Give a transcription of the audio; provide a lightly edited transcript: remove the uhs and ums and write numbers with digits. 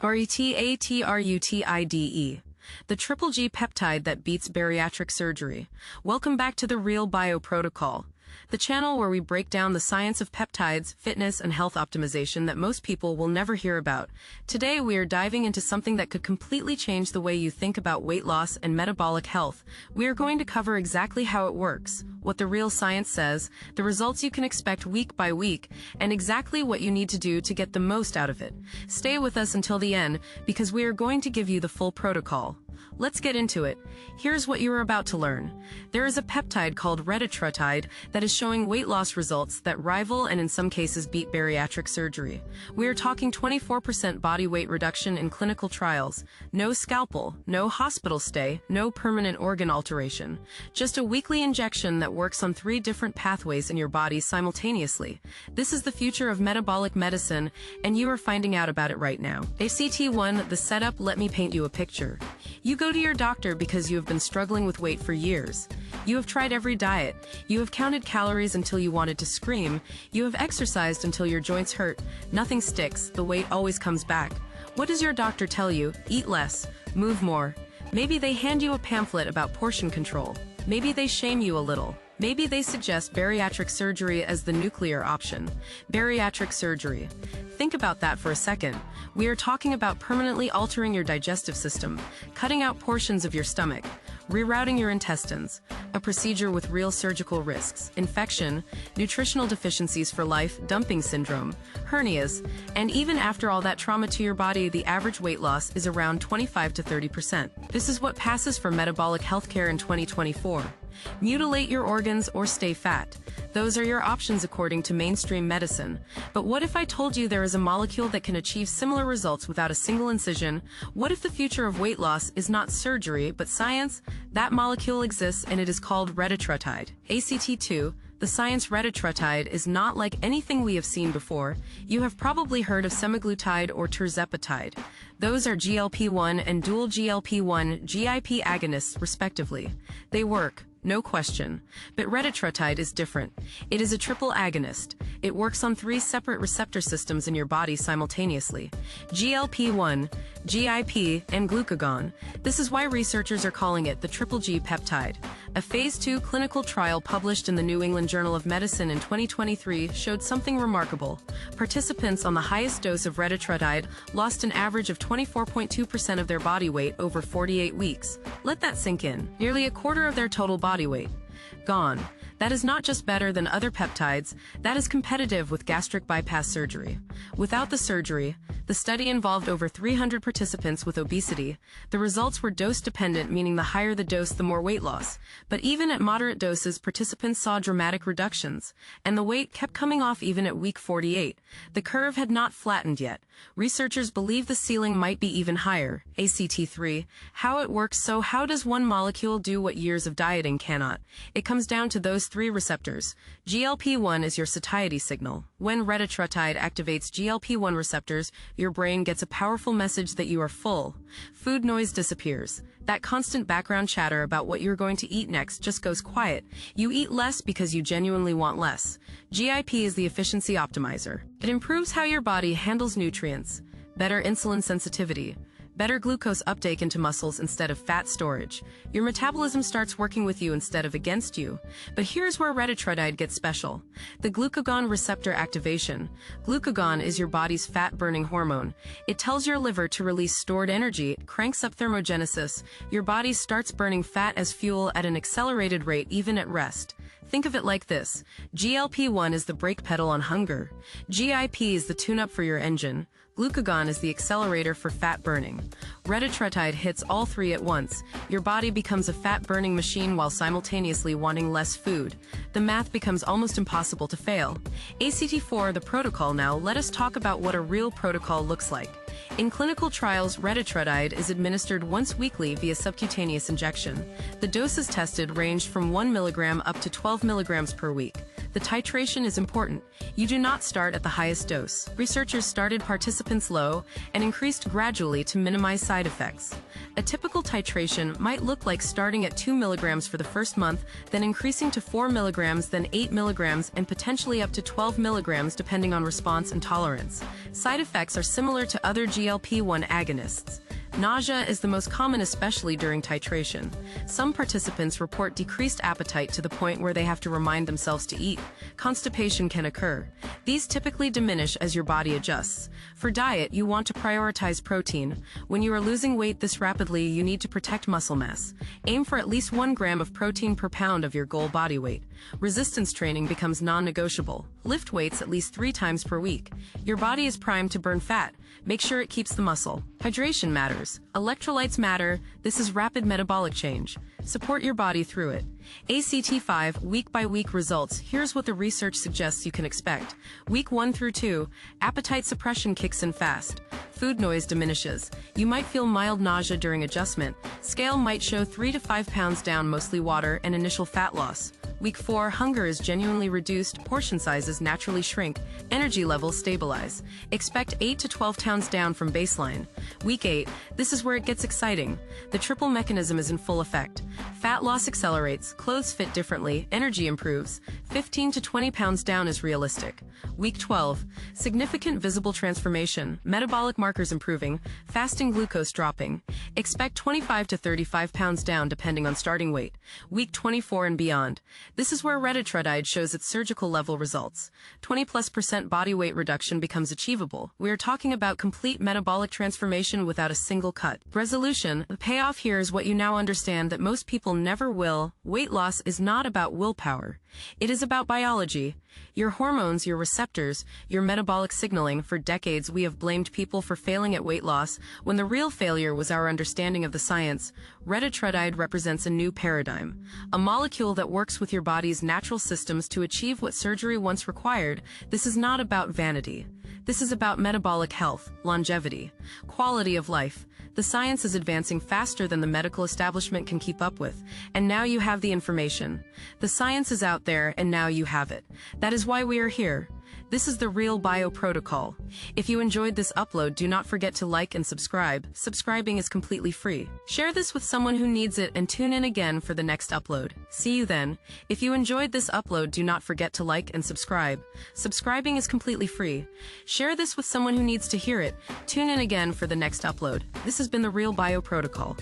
Retatrutide, the triple G peptide that beats bariatric surgery. Welcome back to the Real Bio Protocol, the channel where we break down the science of peptides, fitness, and health optimization that most people will never hear about. Today we are diving into something that could completely change the way you think about weight loss and metabolic health. We are going to cover exactly how it works, what the real science says, the results you can expect week by week, and exactly what you need to do to get the most out of it. Stay with us until the end, because we are going to give you the full protocol. Let's get into it. Here's what you are about to learn. There is a peptide called Retatrutide that is showing weight loss results that rival and in some cases beat bariatric surgery. We are talking 24% body weight reduction in clinical trials, no scalpel, no hospital stay, no permanent organ alteration. Just a weekly injection that works on 3 different pathways in your body simultaneously. This is the future of metabolic medicine, and you are finding out about it right now. ACT1, the setup. Let me paint you a picture. You go to your doctor because you have been struggling with weight for years. You have tried every diet. You have counted calories until you wanted to scream. You have exercised until your joints hurt. Nothing sticks. The weight always comes back. What does your doctor tell you? Eat less. Move more. Maybe they hand you a pamphlet about portion control. Maybe they shame you a little. Maybe they suggest bariatric surgery as the nuclear option. Bariatric surgery. Think about that for a second. We are talking about permanently altering your digestive system, cutting out portions of your stomach, rerouting your intestines, a procedure with real surgical risks, infection, nutritional deficiencies for life, dumping syndrome, hernias, and even after all that trauma to your body, the average weight loss is around 25 to 30%. This is what passes for metabolic healthcare in 2024. Mutilate your organs or stay fat. Those are your options according to mainstream medicine. But what if I told you there is a molecule that can achieve similar results without a single incision? What if the future of weight loss is not surgery, but science? That molecule exists, and it is called Retatrutide. ACT2, the science. Retatrutide is not like anything we have seen before. You have probably heard of semaglutide or tirzepatide. Those are GLP-1 and dual GLP-1 GIP agonists, respectively. They work, no question. But Retatrutide is different. It is a triple agonist. It works on 3 separate receptor systems in your body simultaneously: GLP-1, GIP, and glucagon. This is why researchers are calling it the triple G peptide. A phase 2 clinical trial published in the New England Journal of Medicine in 2023 showed something remarkable. Participants on the highest dose of Retatrutide lost an average of 24.2% of their body weight over 48 weeks. Let that sink in. Nearly a quarter of their total body weight gone. That is not just better than other peptides, that is competitive with gastric bypass surgery. Without the surgery, the study involved over 300 participants with obesity. The results were dose-dependent, meaning the higher the dose, the more weight loss. But even at moderate doses, participants saw dramatic reductions, and the weight kept coming off even at week 48. The curve had not flattened yet. Researchers believe the ceiling might be even higher. ACT3, how it works. So how does one molecule do what years of dieting cannot? It comes down to those 3 receptors. GLP-1 is your satiety signal. When Retatrutide activates GLP-1 receptors, your brain gets a powerful message that you are full. Food noise disappears. That constant background chatter about what you're going to eat next just goes quiet. You eat less because you genuinely want less. GIP is the efficiency optimizer. It improves how your body handles nutrients, better insulin sensitivity, better glucose uptake into muscles instead of fat storage. Your metabolism starts working with you instead of against you. But here's where Retatrutide gets special. The glucagon receptor activation. Glucagon is your body's fat-burning hormone. It tells your liver to release stored energy. It cranks up thermogenesis. Your body starts burning fat as fuel at an accelerated rate even at rest. Think of it like this. GLP-1 is the brake pedal on hunger. GIP is the tune-up for your engine. Glucagon is the accelerator for fat burning. Retatrutide hits all 3 at once. Your body becomes a fat-burning machine while simultaneously wanting less food. The math becomes almost impossible to fail. ACT4, the protocol. Now, let us talk about what a real protocol looks like. In clinical trials, Retatrutide is administered once weekly via subcutaneous injection. The doses tested ranged from 1 mg up to 12 mg per week. The titration is important. You do not start at the highest dose. Researchers started participants low and increased gradually to minimize side effects. A typical titration might look like starting at 2 milligrams for the first month, then increasing to 4 milligrams, then 8 milligrams, and potentially up to 12 milligrams depending on response and tolerance. Side effects are similar to other GLP-1 agonists. Nausea is the most common, especially during titration. Some participants report decreased appetite to the point where they have to remind themselves to eat. Constipation can occur. These typically diminish as your body adjusts. For diet, you want to prioritize protein. When you are losing weight this rapidly, you need to protect muscle mass. Aim for at least 1 gram of protein per pound of your goal body weight. Resistance training becomes non-negotiable. Lift weights at least 3 times per week. Your body is primed to burn fat. Make sure it keeps the muscle. Hydration matters. Electrolytes matter. This is rapid metabolic change. Support your body through it. ACT5 week-by-week results. Here's what the research suggests you can expect. Week 1 through 2, appetite suppression kicks in fast. Food noise diminishes. You might feel mild nausea during adjustment. Scale might show 3 to 5 pounds down, mostly water, and initial fat loss. Week 4, hunger is genuinely reduced, portion sizes naturally shrink, energy levels stabilize. Expect 8 to 12 pounds down from baseline. Week 8, this is where it gets exciting. The triple mechanism is in full effect. Fat loss accelerates, clothes fit differently, energy improves. 15 to 20 pounds down is realistic. Week 12, significant visible transformation, metabolic markers improving, fasting glucose dropping. Expect 25 to 35 pounds down depending on starting weight. Week 24 and beyond. This is where Retatrutide shows its surgical level results. 20+% body weight reduction becomes achievable. We are talking about complete metabolic transformation without a single cut. Resolution. The payoff here is what you now understand that most people never will. Weight loss is not about willpower. It is about biology. Your hormones, your receptors, your metabolic signaling. For decades, we have blamed people for failing at weight loss when the real failure was our understanding of the science. Retatrutide represents a new paradigm. A molecule that works with your body's natural systems to achieve what surgery once required. This is not about vanity. This is about metabolic health, longevity, quality of life. The science is advancing faster than the medical establishment can keep up with, and now you have the information. The science is out there, and now you have it. That is why we are here. This is the Real Bio Protocol. If you enjoyed this upload, do not forget to like and subscribe. Subscribing is completely free. Share this with someone who needs it and tune in again for the next upload. See you then. If you enjoyed this upload, do not forget to like and subscribe. Subscribing is completely free. Share this with someone who needs to hear it. Tune in again for the next upload. This has been the Real Bio Protocol.